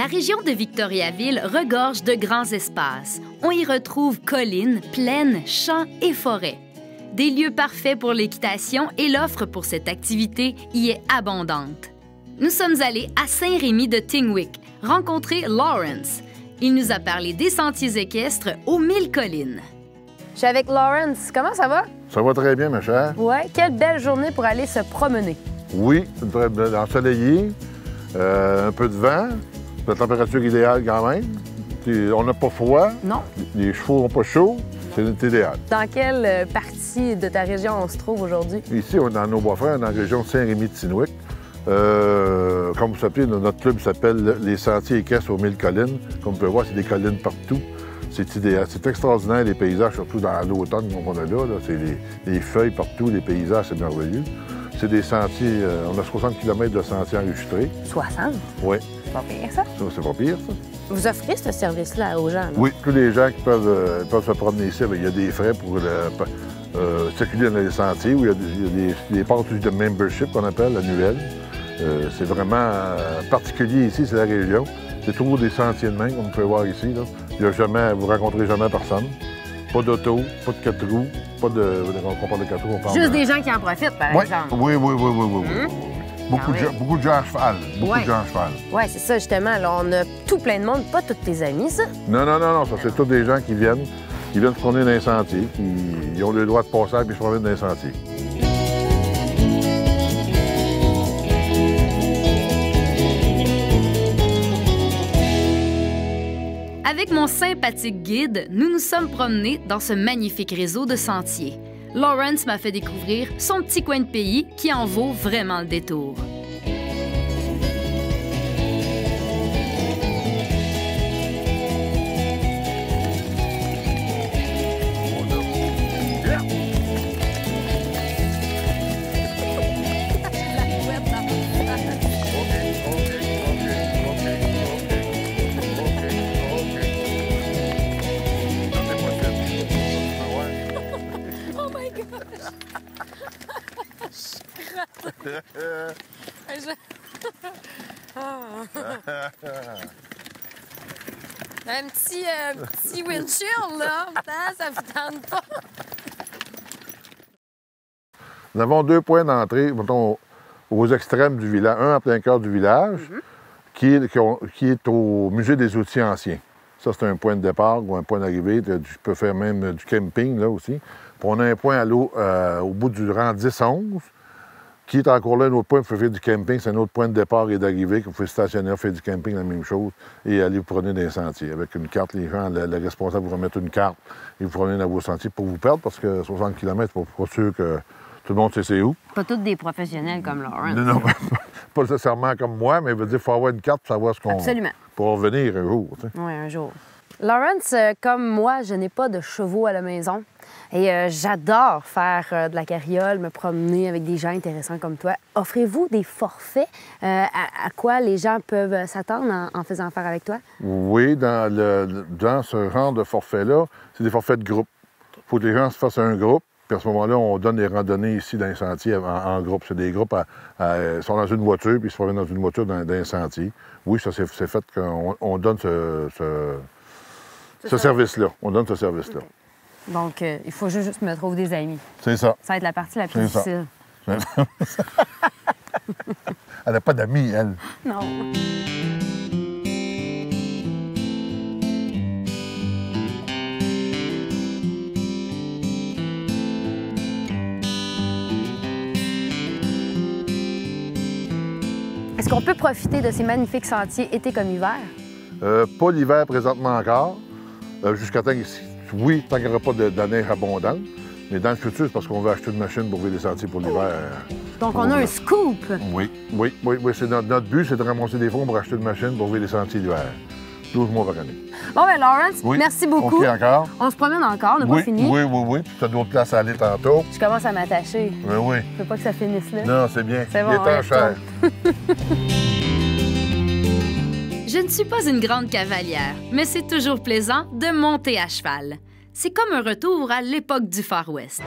La région de Victoriaville regorge de grands espaces. On y retrouve collines, plaines, champs et forêts. Des lieux parfaits pour l'équitation et l'offre pour cette activité y est abondante. Nous sommes allés à Saint-Rémy de Tingwick, rencontrer Lawrence. Il nous a parlé des sentiers équestres aux 1000 collines. Je suis avec Lawrence. Comment ça va? Ça va très bien, ma chère. Ouais, quelle belle journée pour aller se promener. Oui, ensoleillé, un peu de vent, la température idéale quand même. On n'a pas froid. Non. Les chevaux n'ont pas chaud. C'est idéal. Dans quelle partie de ta région on se trouve aujourd'hui? Ici, on est dans nos Bois-Francs, dans la région de Saint-Rémy de Tingwick. Comme vous savez, notre club s'appelle les Sentiers équestres aux 1000 collines. Comme vous pouvez voir, c'est des collines partout. C'est idéal. C'est extraordinaire, les paysages, surtout dans l'automne qu'on a là. C'est les feuilles partout, les paysages, c'est merveilleux. C'est des sentiers, on a 60 km de sentiers enregistrés. 60? Oui. C'est pas pire, ça? Ça, c'est pas pire, ça. Vous offrez ce service-là aux gens? Oui, tous les gens qui peuvent se promener ici, il y a des frais pour circuler dans les sentiers, où il y a des passes de membership qu'on appelle annuelles. C'est vraiment particulier ici, c'est la région. C'est toujours des sentiers de main, comme vous pouvez voir ici. Là. Vous ne rencontrez jamais personne. Pas d'auto, pas de 4 roues, pas de... On parle de 4 roues, on parle Juste des gens qui en profitent, par exemple. Oui. Beaucoup de gens à cheval. Beaucoup de gens à cheval. Oui, c'est ça, justement. Là, on a tout plein de monde, pas tous tes amis, ça? Non. Ça, c'est tous des gens qui viennent se promener dans les sentiers, qui ont le droit de passer et se promener dans les sentiers. Avec mon sympathique guide, nous nous sommes promenés dans ce magnifique réseau de sentiers. Lawrence m'a fait découvrir son petit coin de pays qui en vaut vraiment le détour. Un petit windshield, là, ça vous tente pas. Nous avons 2 points d'entrée, mettons, aux extrêmes du village. Un en plein cœur du village, qui est au Musée des outils anciens. Ça, c'est un point de départ ou un point d'arrivée. Tu peux faire même du camping, là, aussi. Puis on a un point à l'eau au bout du rang 10-11, qui est encore là, un autre point, vous pouvez faire du camping, c'est un autre point de départ et d'arrivée, que vous pouvez stationner, faire du camping, la même chose, et aller vous promener dans les sentiers. Avec une carte, les gens, le responsable vous remet une carte et vous promenez dans vos sentiers pour vous perdre, parce que 60 km, c'est pas sûr que tout le monde sait c'est où. Pas tous des professionnels comme Lawrence. Non, pas nécessairement comme moi, mais il veut dire qu'il faut avoir une carte pour savoir ce qu'on... Absolument. Pour revenir un jour, tu sais. Oui, un jour. Lawrence, comme moi, je n'ai pas de chevaux à la maison. Et j'adore faire de la carriole, me promener avec des gens intéressants comme toi. Offrez-vous des forfaits à quoi les gens peuvent s'attendre en faisant affaire avec toi? Oui, dans ce genre de forfait-là, c'est des forfaits de groupe. Il faut que les gens se fassent un groupe, puis à ce moment-là, on donne des randonnées ici dans les sentiers en groupe. C'est des groupes ils sont dans une voiture, puis ils se promènent dans une voiture dans les sentiers. Oui, ça, c'est fait qu'on donne ce service-là. On donne ce service-là. Okay. Donc, il faut juste me trouver des amis. C'est ça. Ça va être la partie la plus difficile. Elle n'a pas d'amis, elle. Non. Est-ce qu'on peut profiter de ces magnifiques sentiers été comme hiver? Pas l'hiver présentement encore. Jusqu'à temps oui, tant qu'il n'y aura pas de neige abondante. Mais dans le futur, c'est parce qu'on veut acheter une machine pour ouvrir les sentiers pour l'hiver. Donc, on a un scoop! Oui. C'est notre but, c'est de ramasser des fonds pour acheter une machine pour ouvrir les sentiers l'hiver. 12 mois par année. Bon, bien, Lawrence, merci beaucoup. OK, encore? On se promène encore, on n'a pas fini. Oui. Tu as d'autres places à aller tantôt. Je commence à m'attacher. Oui. Je veux pas que ça finisse là. Non, c'est bien. C'est bon, il est en chair. Je ne suis pas une grande cavalière, mais c'est toujours plaisant de monter à cheval. C'est comme un retour à l'époque du Far West.